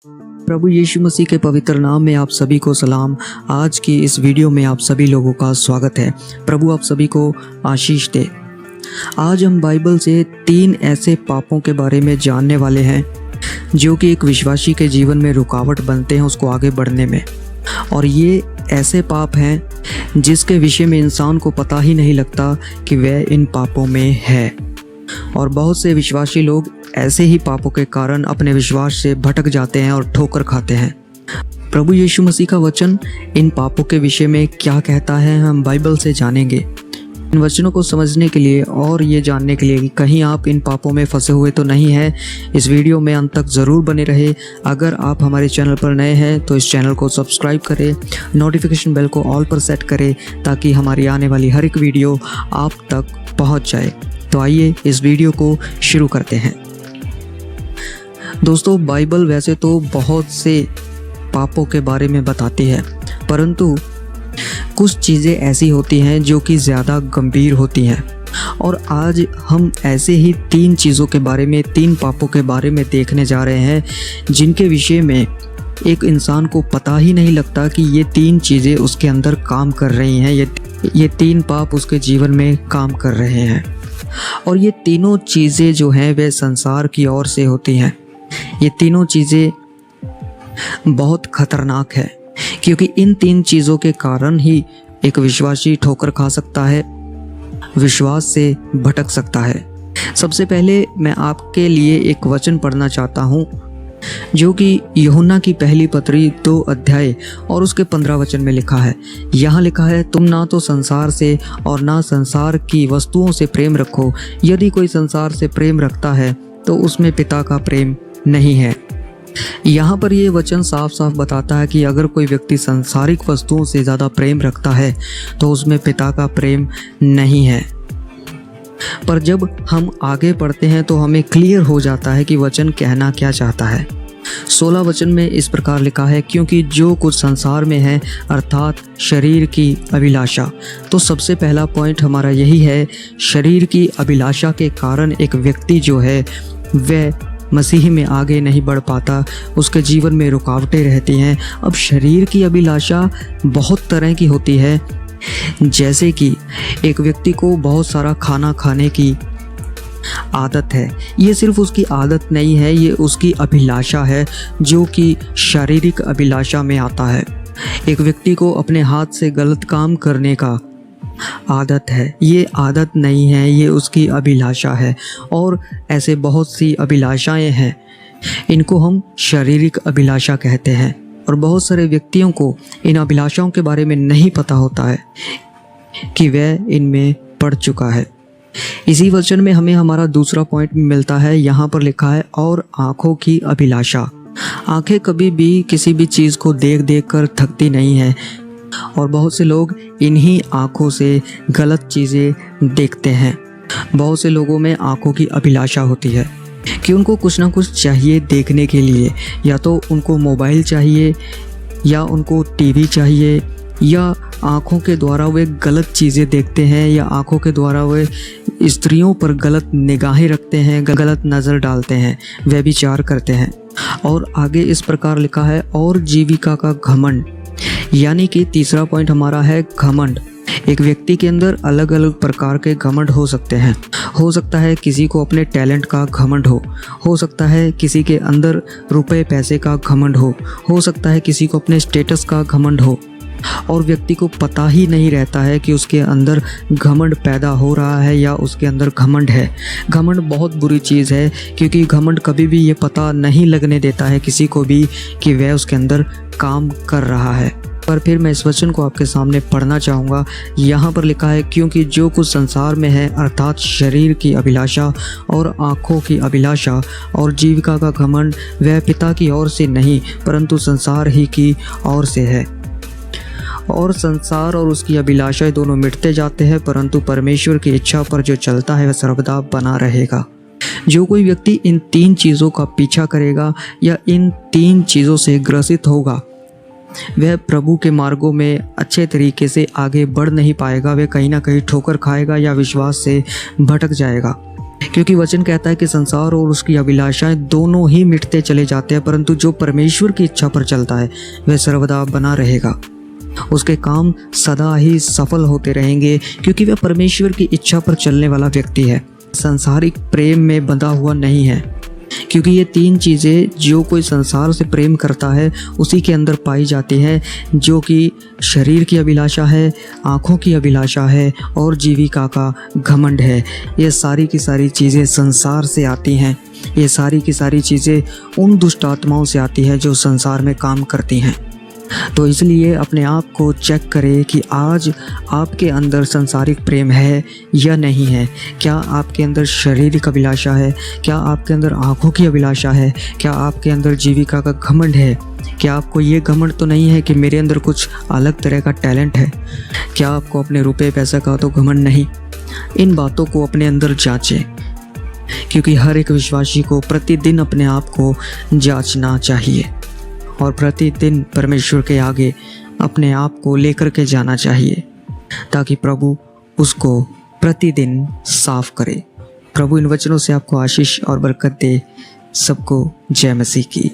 प्रभु यीशु मसीह के पवित्र नाम में आप सभी को सलाम। आज की इस वीडियो में आप सभी लोगों का स्वागत है। प्रभु आप सभी को आशीष दे। आज हम बाइबल से 3 ऐसे पापों के बारे में जानने वाले हैं जो कि एक विश्वासी के जीवन में रुकावट बनते हैं उसको आगे बढ़ने में। और ये ऐसे पाप हैं जिसके विषय में इंसान को पता ही नहीं लगता कि वह इन पापों में है। और बहुत से विश्वासी लोग ऐसे ही पापों के कारण अपने विश्वास से भटक जाते हैं और ठोकर खाते हैं। प्रभु यीशु मसीह का वचन इन पापों के विषय में क्या कहता है हम बाइबल से जानेंगे। इन वचनों को समझने के लिए और ये जानने के लिए कि कहीं आप इन पापों में फंसे हुए तो नहीं हैं, इस वीडियो में अंत तक ज़रूर बने रहे। अगर आप हमारे चैनल पर नए हैं तो इस चैनल को सब्सक्राइब करें, नोटिफिकेशन बेल को ऑल पर सेट करें ताकि हमारी आने वाली हर एक वीडियो आप तक पहुंच जाए। तो आइए इस वीडियो को शुरू करते हैं। दोस्तों, बाइबल वैसे तो बहुत से पापों के बारे में बताती है, परंतु कुछ चीज़ें ऐसी होती हैं जो कि ज़्यादा गंभीर होती हैं। और आज हम ऐसे ही 3 चीज़ों के बारे में, 3 पापों के बारे में देखने जा रहे हैं जिनके विषय में एक इंसान को पता ही नहीं लगता कि ये 3 चीज़ें उसके अंदर काम कर रही हैं, ये 3 पाप उसके जीवन में काम कर रहे हैं। और ये तीनों चीज़ें जो हैं वे संसार की ओर से होती हैं। ये तीनों चीज़ें बहुत खतरनाक है क्योंकि इन 3 चीज़ों के कारण ही एक विश्वासी ठोकर खा सकता है, विश्वास से भटक सकता है। सबसे पहले मैं आपके लिए एक वचन पढ़ना चाहता हूँ जो कि यूहन्ना की पहली पत्री 2 अध्याय और उसके 15 वचन में लिखा है। यहाँ लिखा है, तुम ना तो संसार से और ना संसार की वस्तुओं से प्रेम रखो। यदि कोई संसार से प्रेम रखता है तो उसमें पिता का प्रेम नहीं है। यहाँ पर ये वचन साफ साफ बताता है कि अगर कोई व्यक्ति संसारिक वस्तुओं से ज़्यादा प्रेम रखता है तो उसमें पिता का प्रेम नहीं है। पर जब हम आगे पढ़ते हैं तो हमें क्लियर हो जाता है कि वचन कहना क्या चाहता है। 16 वचन में इस प्रकार लिखा है, क्योंकि जो कुछ संसार में है अर्थात शरीर की अभिलाषा। तो सबसे पहला पॉइंट हमारा यही है, शरीर की अभिलाषा के कारण एक व्यक्ति जो है वह मसीह में आगे नहीं बढ़ पाता, उसके जीवन में रुकावटें रहती हैं। अब शरीर की अभिलाषा बहुत तरह की होती है, जैसे कि एक व्यक्ति को बहुत सारा खाना खाने की आदत है। ये सिर्फ उसकी आदत नहीं है, ये उसकी अभिलाषा है जो कि शारीरिक अभिलाषा में आता है। एक व्यक्ति को अपने हाथ से गलत काम करने का आदत है, ये आदत नहीं है, ये उसकी अभिलाषा है। और ऐसे बहुत सी अभिलाषाएं हैं, इनको हम शारीरिक अभिलाषा कहते हैं। और बहुत सारे व्यक्तियों को इन अभिलाषाओं के बारे में नहीं पता होता है कि वह इनमें पड़ चुका है। इसी वचन में हमें हमारा दूसरा पॉइंट मिलता है। यहाँ पर लिखा है, और आँखों की अभिलाषा। आँखें कभी भी किसी भी चीज़ को देख देख कर थकती नहीं है और बहुत से लोग इन्हीं आँखों से गलत चीज़ें देखते हैं। बहुत से लोगों में आँखों की अभिलाषा होती है कि उनको कुछ ना कुछ चाहिए देखने के लिए, या तो उनको मोबाइल चाहिए या उनको टीवी चाहिए, या आँखों के द्वारा वे गलत चीज़ें देखते हैं, या आँखों के द्वारा वे स्त्रियों पर गलत निगाहें रखते हैं, गलत नज़र डालते हैं, व्यभिचार करते हैं। और आगे इस प्रकार लिखा है, और जीविका का घमंड। यानी कि तीसरा पॉइंट हमारा है घमंड। एक व्यक्ति के अंदर अलग अलग प्रकार के घमंड हो सकते हैं। हो सकता है किसी को अपने टैलेंट का घमंड हो सकता है किसी के अंदर रुपए पैसे का घमंड हो सकता है किसी को अपने स्टेटस का घमंड हो। और व्यक्ति को पता ही नहीं रहता है कि उसके अंदर घमंड पैदा हो रहा है या उसके अंदर घमंड है। घमंड बहुत बुरी चीज़ है क्योंकि घमंड कभी भी ये पता नहीं लगने देता है किसी को भी कि वह उसके अंदर काम कर रहा है। पर फिर मैं इस वचन को आपके सामने पढ़ना चाहूँगा। यहाँ पर लिखा है, क्योंकि जो कुछ संसार में है अर्थात शरीर की अभिलाषा और आँखों की अभिलाषा और जीविका का घमंड, वह पिता की ओर से नहीं परंतु संसार ही की ओर से है। और संसार और उसकी अभिलाषाएं दोनों मिटते जाते हैं, परंतु परमेश्वर की इच्छा पर जो चलता है वह सर्वदा बना रहेगा। जो कोई व्यक्ति इन 3 चीज़ों का पीछा करेगा या इन 3 चीज़ों से ग्रसित होगा, वह प्रभु के मार्गों में अच्छे तरीके से आगे बढ़ नहीं पाएगा। वह कहीं ना कहीं ठोकर खाएगा या विश्वास से भटक जाएगा। क्योंकि वचन कहता है कि संसार और उसकी अभिलाषाएं दोनों ही मिटते चले जाते हैं, परंतु जो परमेश्वर की इच्छा पर चलता है वह सर्वदा बना रहेगा। उसके काम सदा ही सफल होते रहेंगे, क्योंकि वह परमेश्वर की इच्छा पर चलने वाला व्यक्ति है, सांसारिक प्रेम में बंधा हुआ नहीं है। क्योंकि ये तीन चीज़ें जो कोई संसार से प्रेम करता है उसी के अंदर पाई जाती हैं, जो कि शरीर की अभिलाषा है, आँखों की अभिलाषा है और जीविका का घमंड है। ये सारी की सारी चीज़ें संसार से आती हैं। ये सारी की सारी चीज़ें उन दुष्ट आत्माओं से आती हैं जो संसार में काम करती हैं। तो इसलिए अपने आप को चेक करें कि आज आपके अंदर सांसारिक प्रेम है या नहीं है। क्या आपके अंदर शारीरिक अभिलाषा है? क्या आपके अंदर आँखों की अभिलाषा है? क्या आपके अंदर जीविका का घमंड है? क्या आपको ये घमंड तो नहीं है कि मेरे अंदर कुछ अलग तरह का टैलेंट है? क्या आपको अपने रुपये पैसा का तो घमंड नहीं? इन बातों को अपने अंदर जांचें, क्योंकि हर एक विश्वासी को प्रतिदिन अपने आप को जांचना चाहिए और प्रतिदिन परमेश्वर के आगे अपने आप को लेकर के जाना चाहिए, ताकि प्रभु उसको प्रतिदिन साफ करे। प्रभु इन वचनों से आपको आशीष और बरकत दे। सबको जय मसीह की।